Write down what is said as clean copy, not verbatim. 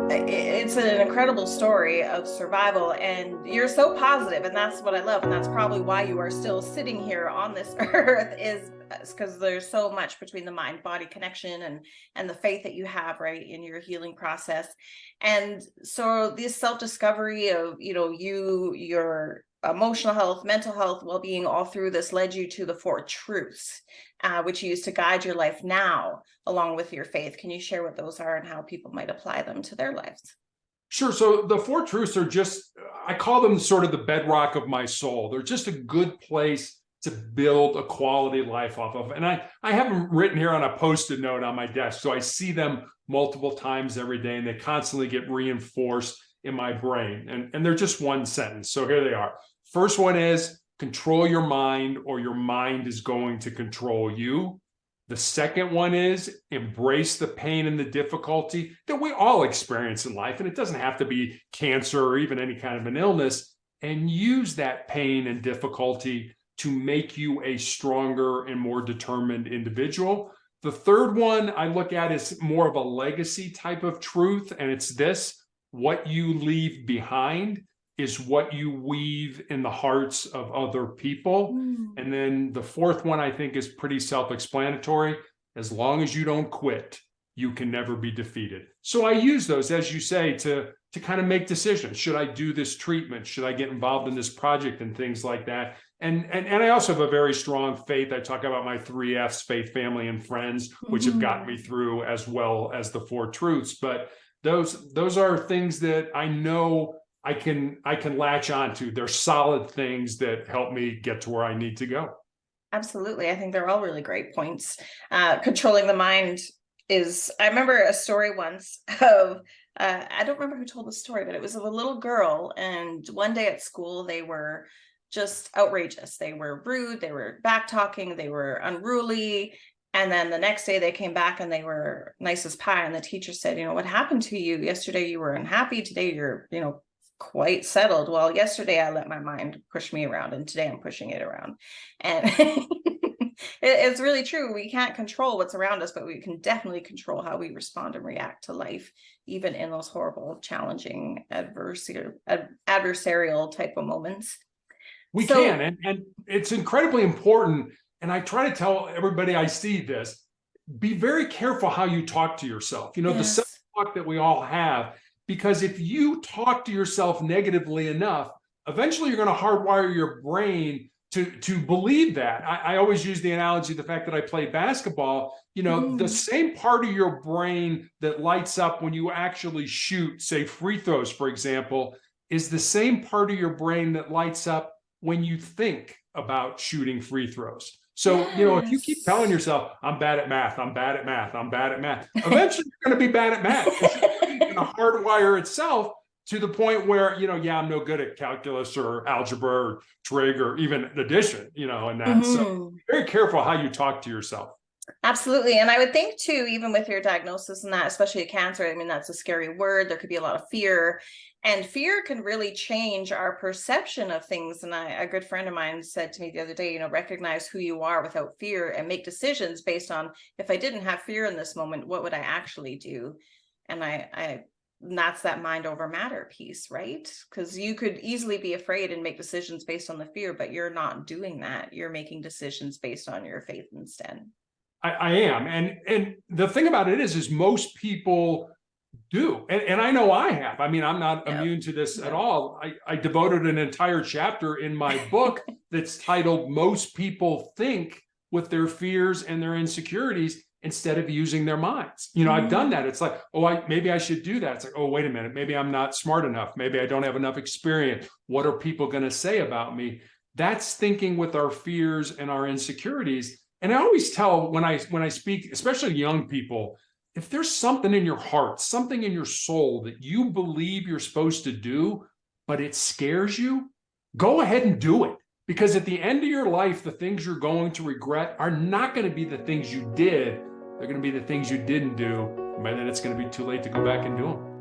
It's an incredible story of survival, and you're so positive, and that's what I love, and that's probably why you are still sitting here on this earth, is because there's so much between the mind body connection and the faith that you have, right, in your healing process. And so this self-discovery of, your emotional health, mental health, well-being, all through this led you to the four truths, which you use to guide your life now along with your faith. Can you share what those are and how people might apply them to their lives? Sure. So the four truths are just, I call them sort of the bedrock of my soul. They're just a good place to build a quality life off of. And I have them written here on a Post-it note on my desk. So I see them multiple times every day, and they constantly get reinforced in my brain. And they're just one sentence. So here they are. First one is control your mind, or your mind is going to control you. The second one is embrace the pain and the difficulty that we all experience in life. And it doesn't have to be cancer or even any kind of an illness. And use that pain and difficulty to make you a stronger and more determined individual. The third one I look at is more of a legacy type of truth. And it's this: what you leave behind is what you weave in the hearts of other people. And then the fourth one I think is pretty self-explanatory. As long as you don't quit, you can never be defeated. So I use those, as you say, to kind of make decisions. Should I do this treatment? Should I get involved in this project and things like that? And I also have a very strong faith. I talk about my 3 F's: faith, family, and friends, which have gotten me through, as well as the four truths. But those are things that I know I can latch onto. They're solid things that help me get to where I need to go. Absolutely. I think they're all really great points. Controlling the mind is, I remember a story once of, I don't remember who told the story, but it was of a little girl. And one day at school, they were just outrageous. They were rude, they were back talking, they were unruly. And then the next day they came back and they were nice as pie. And the teacher said, what happened to you? Yesterday you were unhappy. Today you're, quite settled. Well, yesterday I let my mind push me around, and today I'm pushing it around. And it's really true. We can't control what's around us, but we can definitely control how we respond and react to life, even in those horrible, challenging, adversarial type of moments. We can, and it's incredibly important. And I try to tell everybody I see this: be very careful how you talk to yourself. The self-talk that we all have. Because if you talk to yourself negatively enough, eventually you're going to hardwire your brain to believe that. I always use the analogy, the fact that I play basketball, the same part of your brain that lights up when you actually shoot, say, free throws, for example, is the same part of your brain that lights up when you think about shooting free throws. So, if you keep telling yourself, I'm bad at math, I'm bad at math, I'm bad at math, eventually you're going to be bad at math. It's going to hardwire itself to the point where, I'm no good at calculus or algebra or trig or even addition, and that. So be very careful how you talk to yourself. Absolutely. And I would think too, even with your diagnosis and that, especially a cancer, I mean, that's a scary word. There could be a lot of fear, and fear can really change our perception of things. And a good friend of mine said to me the other day, recognize who you are without fear and make decisions based on, if I didn't have fear in this moment, what would I actually do? And that's that mind over matter piece, right? Because you could easily be afraid and make decisions based on the fear, but you're not doing that. You're making decisions based on your faith instead. I am. And the thing about it is most people do. And I know I have. I mean, I'm not immune to this at all. I devoted an entire chapter in my book that's titled "Most People Think with Their Fears and Their Insecurities instead of using their minds." I've done that. It's like, maybe I should do that. It's like, oh, wait a minute. Maybe I'm not smart enough. Maybe I don't have enough experience. What are people going to say about me? That's thinking with our fears and our insecurities. And I always tell when I speak, especially young people, if there's something in your heart, something in your soul that you believe you're supposed to do, but it scares you, go ahead and do it. Because at the end of your life, the things you're going to regret are not going to be the things you did. They're going to be the things you didn't do. And by then it's going to be too late to go back and do them.